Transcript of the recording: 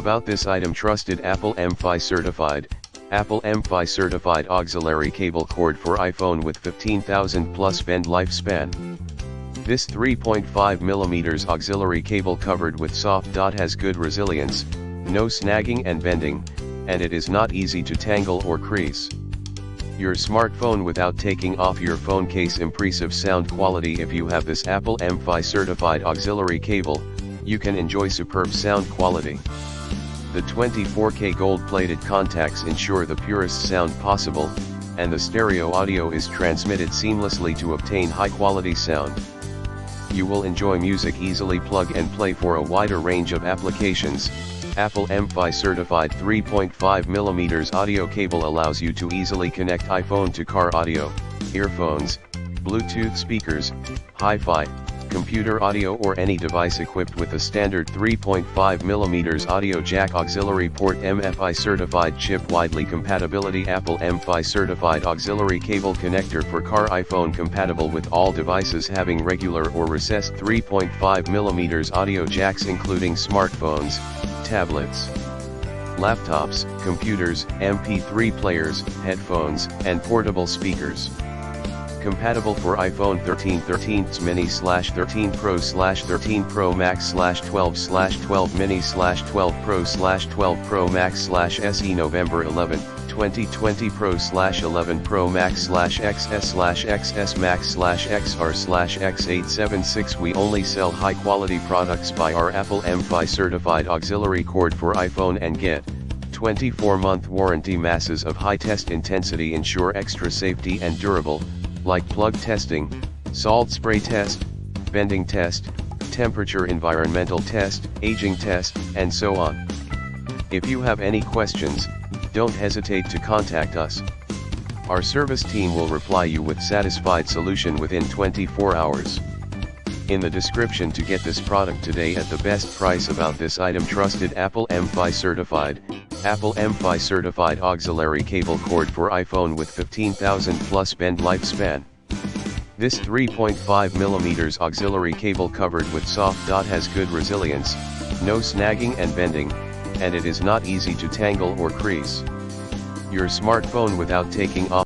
About this item: trusted Apple MFi certified, Apple MFi certified auxiliary cable cord for iPhone with 15,000 plus bend lifespan. This 3.5mm auxiliary cable covered with soft dot has good resilience, no snagging and bending, and it is not easy to tangle or crease your smartphone without taking off your phone case. Impressive sound quality. If you have this Apple MFi certified auxiliary cable, you can enjoy superb sound quality. The 24K gold-plated contacts ensure the purest sound possible, and the stereo audio is transmitted seamlessly to obtain high-quality sound. You will enjoy music easily. Plug and play for a wider range of applications. Apple MFi certified 3.5mm audio cable allows you to easily connect iPhone to car audio, earphones, Bluetooth speakers, hi-fi, computer audio, or any device equipped with a standard 3.5mm audio jack. Auxiliary port MFi certified chip. Widely compatibility. Apple MFi certified auxiliary cable connector for car iPhone, compatible with all devices having regular or recessed 3.5mm audio jacks, including smartphones, tablets, laptops, computers, MP3 players, headphones, and portable speakers. Compatible for iPhone 13, 13 mini/13 Pro/13 Pro Max/12/12 mini/12 Pro/12 Pro Max/SE November 11, 2020 Pro/11 Pro Max/XS/XS Max/XR/X876. We only sell high quality products. Buy our Apple MFi certified auxiliary cord for iPhone and get 24-month warranty. Masses of high test intensity ensure extra safety and durable, like plug testing, salt spray test, bending test, temperature environmental test, aging test, and so on. If you have any questions, don't hesitate to contact us. Our service team will reply you with satisfied solution within 24 hours. In the description to get this product today at the best price. About this item: trusted Apple MFi certified, Apple MFi certified auxiliary cable cord for iPhone with 15,000 plus bend lifespan. This 3.5mm auxiliary cable covered with soft dot has good resilience, no snagging and bending, and it is not easy to tangle or crease your smartphone without taking off